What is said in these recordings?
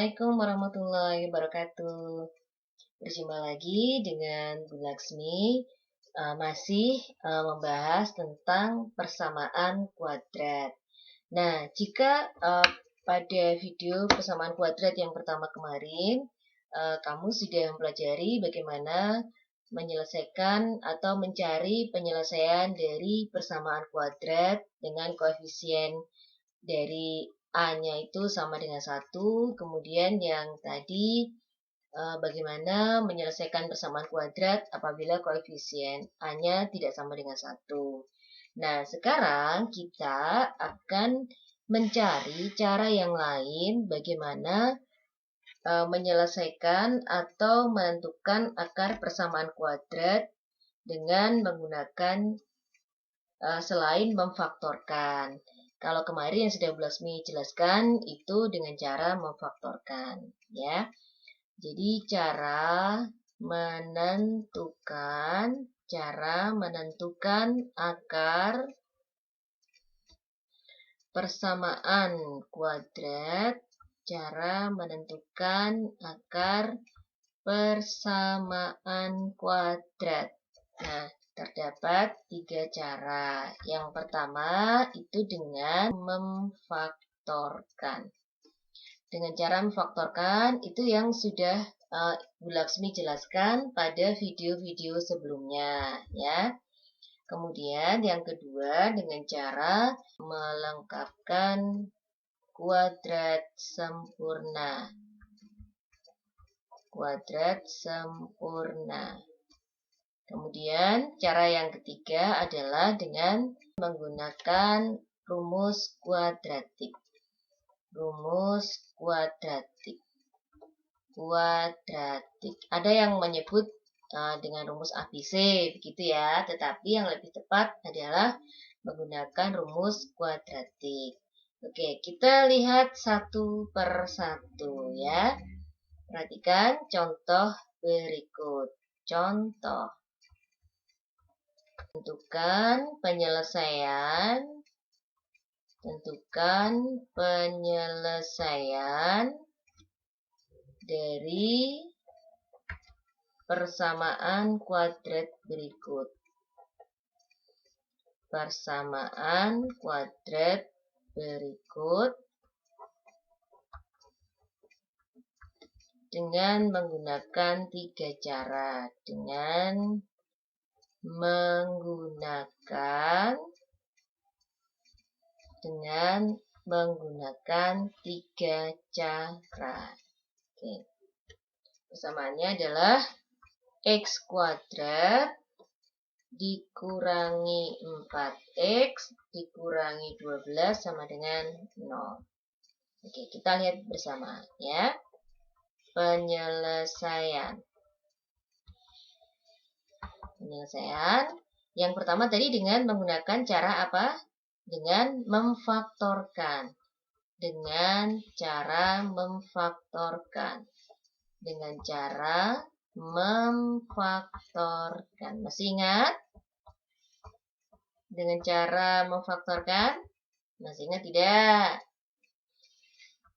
Assalamualaikum warahmatullahi wabarakatuh. Berjumpa lagi dengan Bu Laksmi, masih membahas tentang persamaan kuadrat. Nah, jika pada video persamaan kuadrat yang pertama kemarin, kamu sudah mempelajari bagaimana menyelesaikan atau mencari penyelesaian dari persamaan kuadrat dengan koefisien dari A-nya itu sama dengan 1. Kemudian yang tadi bagaimana menyelesaikan persamaan kuadrat apabila koefisien A-nya tidak sama dengan 1. Nah, sekarang kita akan mencari cara yang lain bagaimana menyelesaikan atau menentukan akar persamaan kuadrat dengan menggunakan selain memfaktorkan. Kalau kemarin yang sudah Bu Lasmi jelaskan itu dengan cara memfaktorkan, ya. Jadi cara menentukan akar persamaan kuadrat, Nah, terdapat 3 cara. Yang pertama itu dengan memfaktorkan. Dengan cara memfaktorkan itu yang sudah Bu Laksmi jelaskan pada video-video sebelumnya, ya. Kemudian yang kedua dengan cara melengkapkan kuadrat sempurna. Kemudian cara yang ketiga adalah dengan menggunakan rumus kuadratik. Ada yang menyebut dengan rumus ABC, begitu ya. Tetapi yang lebih tepat adalah menggunakan rumus kuadratik. Oke, kita lihat satu per satu ya. Perhatikan contoh berikut. Contoh. Tentukan penyelesaian dari persamaan kuadrat berikut. Dengan menggunakan 3 cara. Dengan menggunakan 3 cara. Oke. Persamaannya adalah X kuadrat dikurangi 4X dikurangi 12 sama dengan 0. Oke, kita lihat bersama ya. Penyelesaian. Yang pertama tadi dengan menggunakan cara apa? Dengan memfaktorkan. Masih ingat? Dengan cara memfaktorkan? Masih ingat tidak?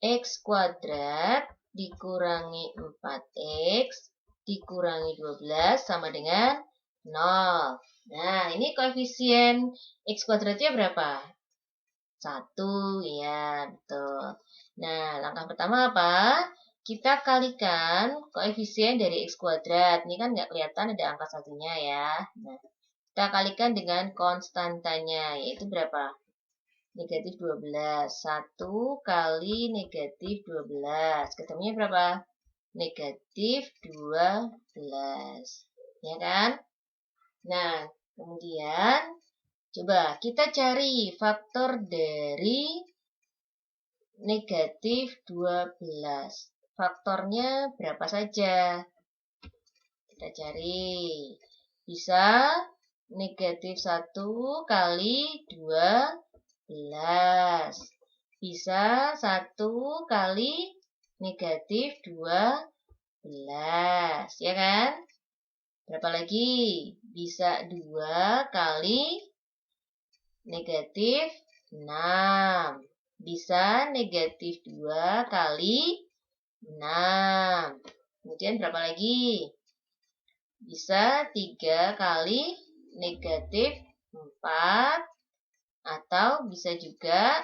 X kuadrat dikurangi 4X dikurangi 12 sama dengan 0. Nah, ini koefisien X kuadratnya berapa? 1, ya, betul. Nah, langkah pertama apa? Kita kalikan koefisien dari X kuadrat. Ini kan nggak kelihatan ada angka satunya ya. Nah, kita kalikan dengan konstantanya, yaitu berapa? Negatif 12. 1 kali negatif 12. Ketemunya berapa? Negatif 12. Ya kan? Nah, kemudian coba kita cari faktor dari negatif 12. Faktornya berapa saja? Kita cari. Bisa negatif 1 kali 12. Bisa 1 kali negatif 12. Ya kan? Berapa lagi? Bisa 2 kali negatif 6. Bisa negatif 2 kali 6. Kemudian berapa lagi? Bisa 3 kali negatif 4. Atau bisa juga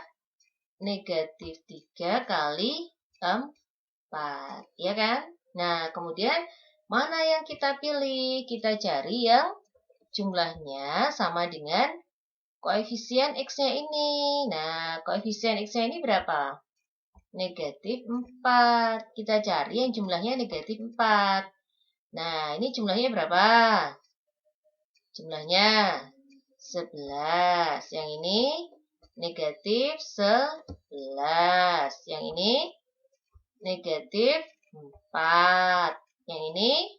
negatif 3 kali 4. Ya kan? Nah, kemudian mana yang kita pilih? Kita cari yang jumlahnya sama dengan koefisien X-nya ini. Nah, koefisien X-nya ini berapa? Negatif 4. Kita cari yang jumlahnya negatif 4. Nah, ini jumlahnya berapa? Jumlahnya 11. Yang ini negatif 11. Yang ini negatif 4. Yang ini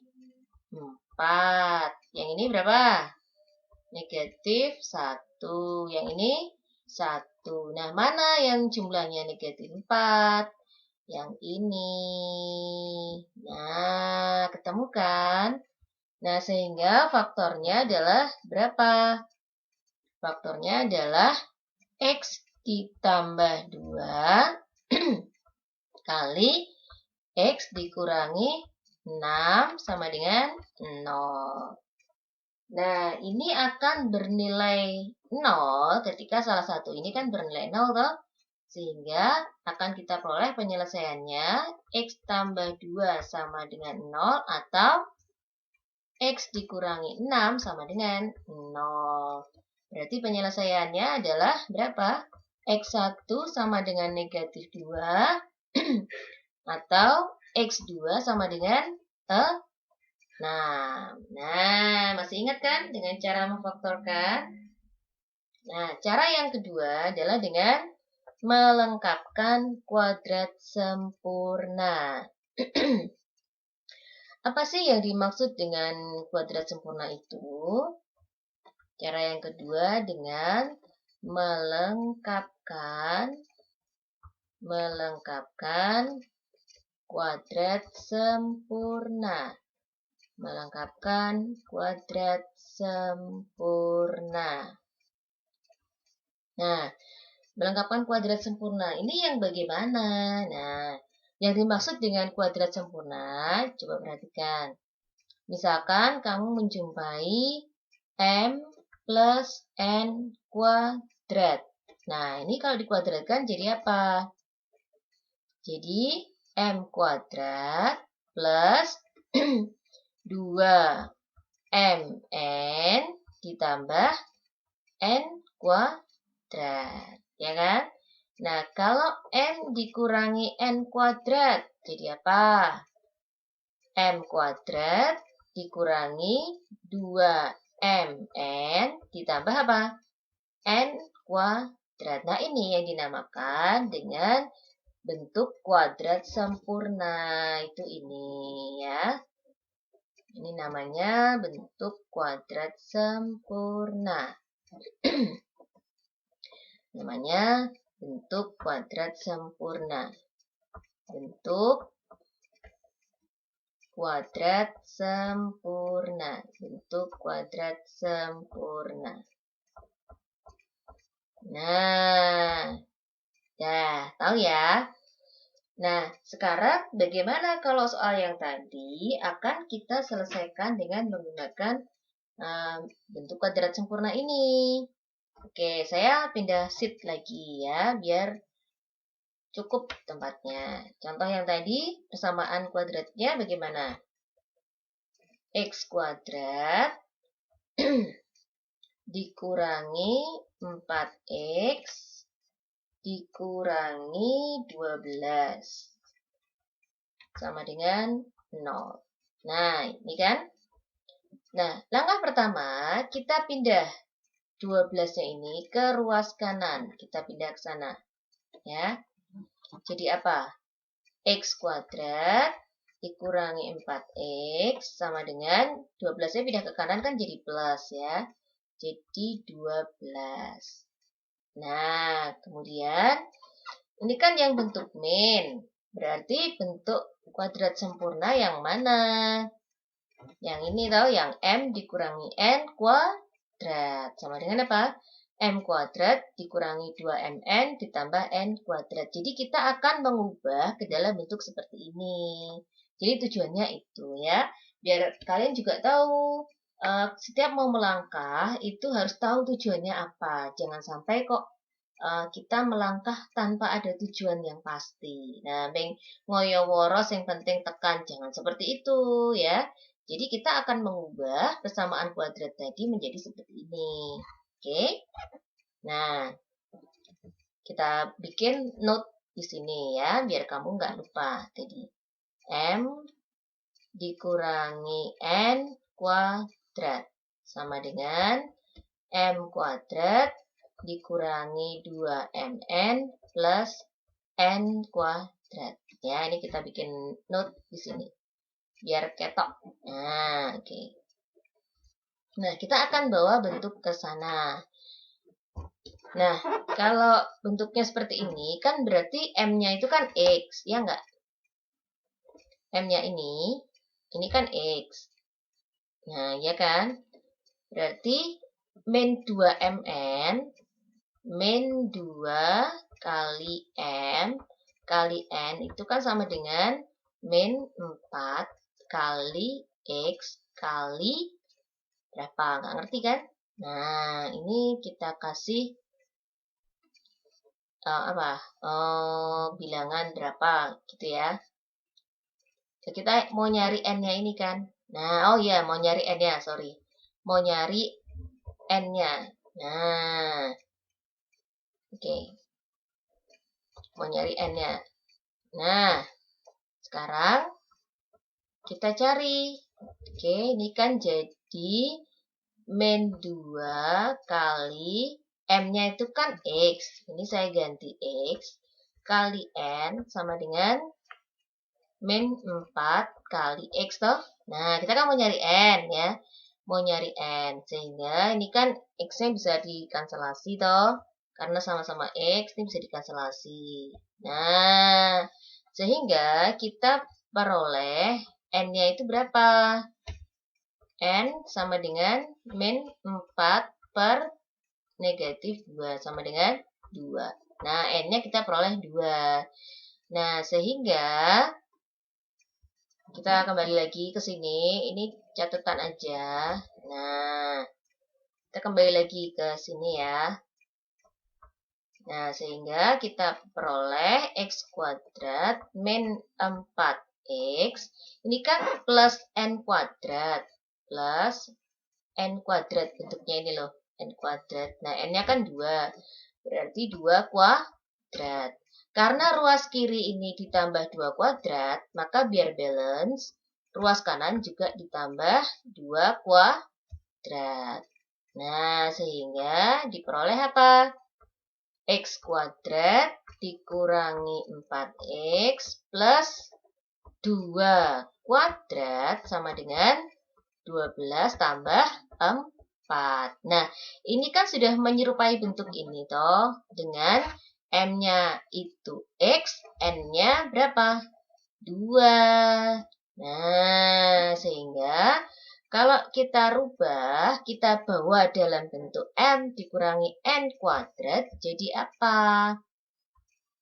4. Yang ini berapa? Negatif 1. Yang ini 1. Nah, mana yang jumlahnya negatif 4? Yang ini. Nah, ketemu kan? Nah, sehingga faktornya adalah berapa? Faktornya adalah X ditambah 2 kali X dikurangi 6 sama dengan 0. Nah, ini akan bernilai 0 ketika salah satu ini kan bernilai 0 toh. Sehingga akan kita peroleh penyelesaiannya X tambah 2 sama dengan 0 atau X dikurangi 6 sama dengan 0. Berarti penyelesaiannya adalah berapa? X1 sama dengan negatif 2 atau X2 sama dengan 6. Nah, masih ingat kan dengan cara memfaktorkan? Nah, cara yang kedua adalah dengan melengkapkan kuadrat sempurna. Apa sih yang dimaksud dengan kuadrat sempurna itu? Cara yang kedua dengan melengkapkan kuadrat sempurna. Melengkapkan kuadrat sempurna. Nah, melengkapkan kuadrat sempurna ini yang bagaimana? Nah, yang dimaksud dengan kuadrat sempurna, coba perhatikan. Misalkan kamu menjumpai M plus N kuadrat. Nah, ini kalau dikuadratkan jadi apa? Jadi, M kuadrat plus 2mn ditambah N kuadrat. Ya kan? Nah, kalau N dikurangi N kuadrat, jadi apa? M kuadrat dikurangi 2mn ditambah apa? N kuadrat. Nah, ini yang dinamakan dengan bentuk kuadrat sempurna. Itu ini ya. Ini namanya bentuk kuadrat sempurna. Namanya bentuk kuadrat sempurna. Bentuk kuadrat sempurna. Bentuk kuadrat sempurna. Nah, ya, tahu ya? Nah, sekarang bagaimana kalau soal yang tadi akan kita selesaikan dengan menggunakan bentuk kuadrat sempurna ini. Oke, saya pindah sheet lagi ya, biar cukup tempatnya. Contoh yang tadi, persamaan kuadratnya bagaimana? X kuadrat dikurangi 4X dikurangi 12 sama dengan 0. Nah, ini kan? Nah, langkah pertama, kita pindah 12-nya ini ke ruas kanan. Kita pindah ke sana. Ya. Jadi apa? X kuadrat dikurangi 4X sama dengan 12-nya pindah ke kanan kan jadi plus ya. Jadi 12. Nah, kemudian ini kan yang bentuk min. Berarti bentuk kuadrat sempurna yang mana? Yang ini tahu, yang M dikurangi N kuadrat. Sama dengan apa? M kuadrat dikurangi 2mn ditambah n kuadrat. Jadi kita akan mengubah ke dalam bentuk seperti ini. Jadi tujuannya itu ya, biar kalian juga tahu setiap mau melangkah itu harus tahu tujuannya apa. Jangan sampai kok kita melangkah tanpa ada tujuan yang pasti. Nah, beng ngoyo woros yang penting tekan, jangan seperti itu ya. Jadi kita akan mengubah persamaan kuadrat tadi menjadi seperti ini. Oke. Nah, kita bikin note di sini ya, biar kamu nggak lupa. Tadi M dikurangi N kuadrat sama dengan M kuadrat dikurangi 2mn plus n kuadrat. Ya, ini kita bikin note di sini. Biar ketok. Nah, oke. Nah, kita akan bawa bentuk ke sana. Nah, kalau bentuknya seperti ini, kan berarti M-nya itu kan X, ya enggak? M-nya ini kan X. Nah, ya kan? Berarti min 2mn min 2 kali M kali N itu kan sama dengan min 4 kali X kali berapa? Nggak ngerti kan? Nah, ini kita kasih bilangan berapa gitu ya. Kita mau nyari N-nya ini kan. Nah, oh iya, mau nyari N-nya, sorry. Mau nyari N-nya. Nah, oke. Mau nyari N-nya. Nah, sekarang kita cari. Oke, ini kan jadi min 2 kali M-nya itu kan X. Ini saya ganti X kali N sama dengan min 4 kali X toh. Nah, kita kan mau nyari N ya. Mau nyari N. Sehingga ini kan X-nya bisa dikanselasi toh. Karena sama-sama X, ini bisa dikanselasi. Nah, sehingga kita peroleh N-nya itu berapa? N sama dengan min 4 per negatif 2 sama dengan 2. Nah, N-nya kita peroleh 2. Nah, sehingga kita kembali lagi ke sini. Ini catatan aja. Nah, kita kembali lagi ke sini ya. Nah, sehingga kita peroleh X kuadrat min 4X. Ini kan plus N kuadrat. Plus N kuadrat. Bentuknya ini loh. N kuadrat. Nah, N-nya kan 2. Berarti 2 kuadrat. Karena ruas kiri ini ditambah 2 kuadrat, maka biar balance, ruas kanan juga ditambah 2 kuadrat. Nah, sehingga diperoleh apa? X kuadrat dikurangi 4X plus 2 kuadrat sama dengan 12 tambah 4. Nah, ini kan sudah menyerupai bentuk ini toh, dengan M-nya itu X, N-nya berapa? 2. Nah, sehingga kalau kita rubah, kita bawa dalam bentuk M dikurangi N kuadrat, jadi apa?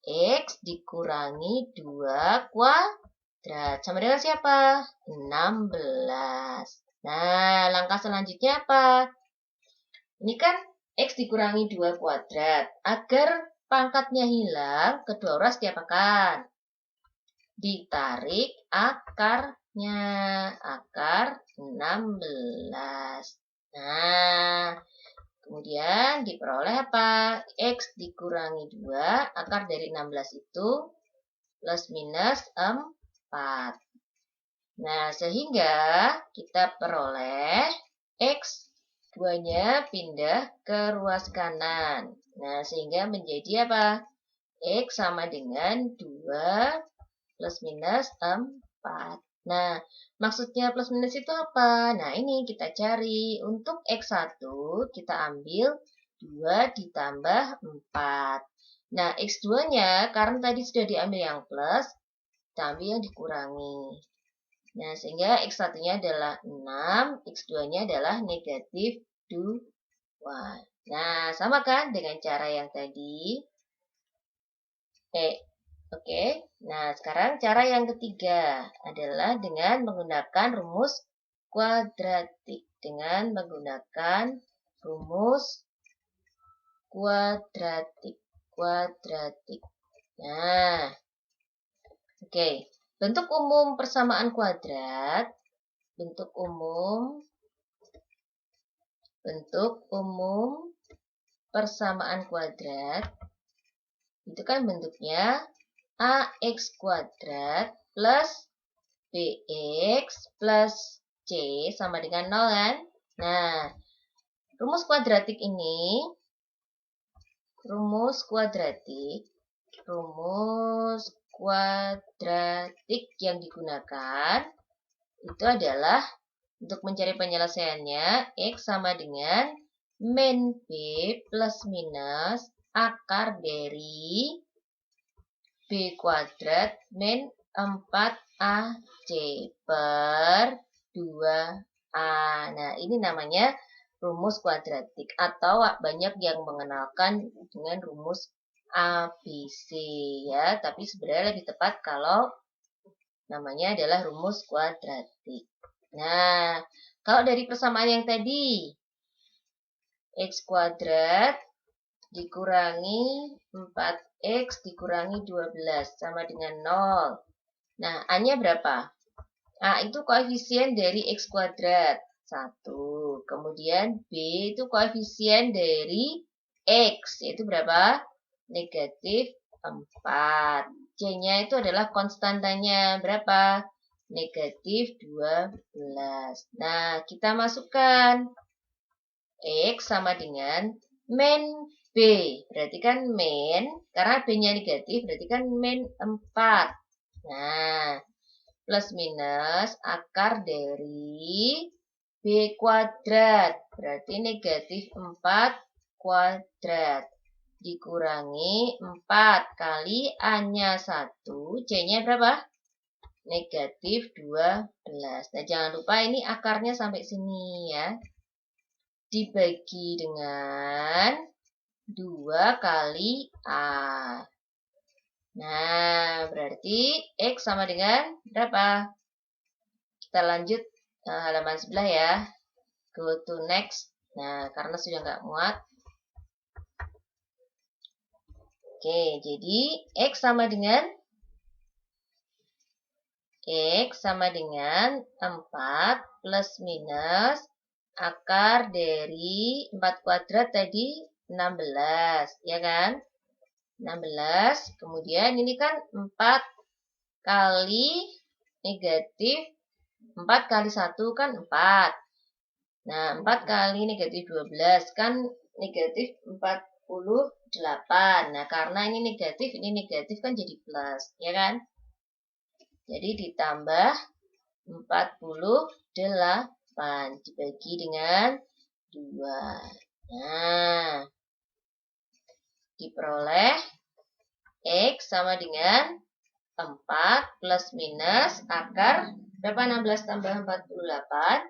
X dikurangi 2 kuadrat. Sama dengan siapa? 16. Nah, langkah selanjutnya apa? Ini kan X dikurangi 2 kuadrat. Agar pangkatnya hilang, kedua ruas diapakan? Ditarik akarnya. Akar 16. Nah, kemudian diperoleh apa? X dikurangi 2, akar dari 16 itu plus minus 4. Nah, sehingga kita peroleh X 2-nya pindah ke ruas kanan. Nah, sehingga menjadi apa? X sama dengan 2 plus minus 4. Nah, maksudnya plus minus itu apa? Nah, ini kita cari. Untuk X1, kita ambil 2 ditambah 4. Nah, X2-nya, karena tadi sudah diambil yang plus, kita ambil yang dikurangi. Nah, sehingga X1-nya adalah 6, X2-nya adalah negatif 2. Wah, nah sama kan dengan cara yang tadi? Oke. Nah, sekarang cara yang ketiga adalah dengan menggunakan rumus kuadratik. Dengan menggunakan rumus kuadratik. Kuadratik. Nah, oke. Bentuk umum persamaan kuadrat. Bentuk umum persamaan kuadrat itu kan bentuknya ax kuadrat plus bx plus c sama dengan 0 kan? Nah, rumus kuadratik yang digunakan itu adalah untuk mencari penyelesaiannya x sama dengan min b plus minus akar dari b kuadrat min 4ac per 2a. Nah, ini namanya rumus kuadratik atau banyak yang mengenalkan dengan rumus ABC ya, tapi sebenarnya lebih tepat kalau namanya adalah rumus kuadratik. Nah, kalau dari persamaan yang tadi, x kuadrat dikurangi 4x dikurangi 12 sama dengan 0. Nah, A-nya berapa? A itu koefisien dari x kuadrat, 1. Kemudian B itu koefisien dari x, yaitu berapa? Negatif 4. C-nya itu adalah konstantanya, berapa? Negatif 12. Nah, kita masukkan X sama dengan min B. Berarti kan min, karena B-nya negatif, berarti kan min 4. Nah, plus minus akar dari B kuadrat. Berarti negatif 4 kuadrat. Dikurangi 4 kali A-nya 1. C-nya berapa? Negatif 12. Nah, jangan lupa ini akarnya sampai sini ya. Dibagi dengan 2 kali A. Nah, berarti X sama dengan berapa? Kita lanjut halaman sebelah ya. Go to next. Nah, karena sudah nggak muat. Oke, jadi X sama dengan 4 plus minus akar dari 4 kuadrat tadi 16, ya kan? 16, kemudian ini kan 4 kali negatif, 4 kali 1 kan 4. Nah, 4 kali negatif 12 kan negatif 48. Nah, karena ini negatif kan jadi plus, ya kan? Jadi ditambah 48 dibagi dengan 2. Nah, diperoleh X sama dengan 4 plus minus akar berapa? 16 tambah 48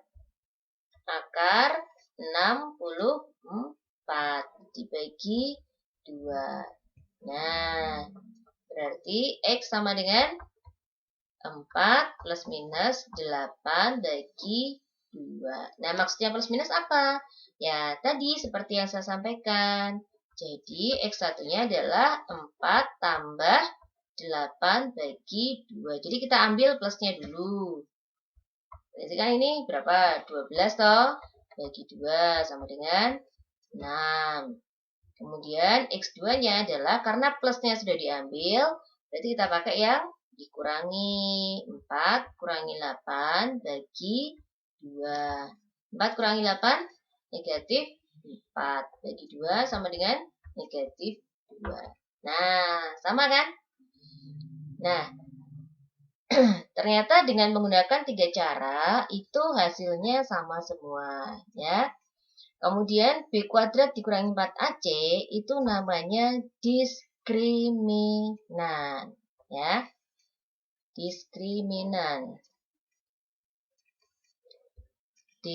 akar 64 dibagi 2. Nah, berarti X sama dengan 4 plus minus 8 bagi 2. Nah, maksudnya plus minus apa? Ya, tadi seperti yang saya sampaikan. Jadi, X1-nya adalah 4 tambah 8 bagi 2. Jadi, kita ambil plusnya dulu. Berarti kan ini berapa? 12 toh. Bagi 2 sama dengan 6. Kemudian, X2-nya adalah karena plusnya sudah diambil, berarti kita pakai yang dikurangi 4 kurangi 8 bagi 2. 4 kurangi 8 negatif 4 bagi 2 sama dengan negatif 2. Nah, sama kan? Nah, ternyata dengan menggunakan 3 cara itu hasilnya sama semua ya. Kemudian B kuadrat dikurangi 4AC itu namanya diskriminan ya. Diskriminan. D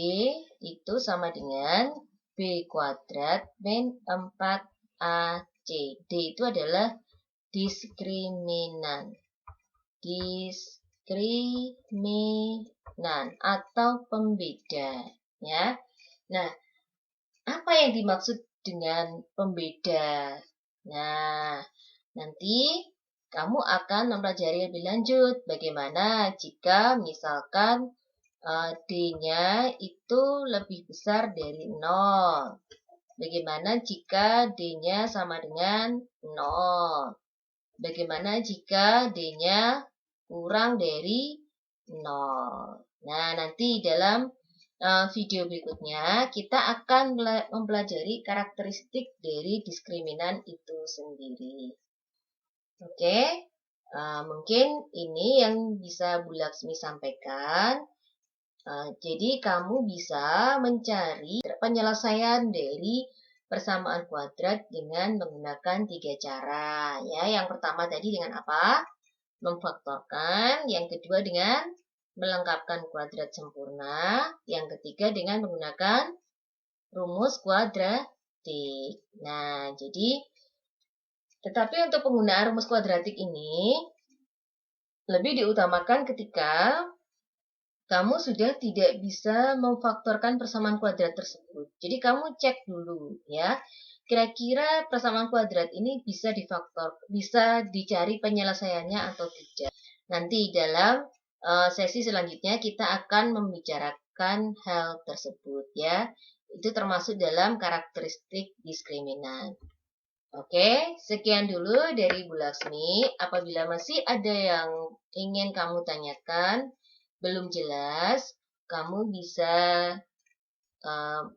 itu sama dengan B B kuadrat min 4AC. D itu adalah diskriminan. Diskriminan atau pembeda, ya. Nah, apa yang dimaksud dengan pembeda? Nah, nanti kamu akan mempelajari lebih lanjut bagaimana jika misalkan D-nya itu lebih besar dari 0. Bagaimana jika D-nya sama dengan 0? Bagaimana jika D-nya kurang dari 0? Nah, nanti dalam video berikutnya kita akan mempelajari karakteristik dari diskriminan itu sendiri. Oke, mungkin ini yang bisa Bu Laksmi sampaikan. Jadi kamu bisa mencari penyelesaian dari persamaan kuadrat dengan menggunakan 3 cara. Ya, yang pertama tadi dengan apa? Memfaktorkan. Yang kedua dengan melengkapkan kuadrat sempurna. Yang ketiga dengan menggunakan rumus kuadratik. Nah, tetapi untuk penggunaan rumus kuadratik ini lebih diutamakan ketika kamu sudah tidak bisa memfaktorkan persamaan kuadrat tersebut. Jadi kamu cek dulu ya, kira-kira persamaan kuadrat ini bisa dicari penyelesaiannya atau tidak. Nanti dalam sesi selanjutnya kita akan membicarakan hal tersebut ya. Itu termasuk dalam karakteristik diskriminan. Oke, sekian dulu dari Bu Laksmi. Apabila masih ada yang ingin kamu tanyakan, belum jelas, kamu bisa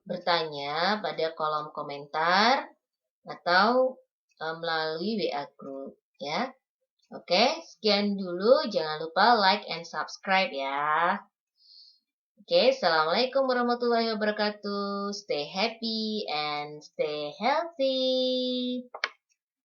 bertanya pada kolom komentar atau melalui WA Group ya. Oke, sekian dulu. Jangan lupa like and subscribe ya. Oke, Assalamualaikum warahmatullahi wabarakatuh. Stay happy and stay healthy.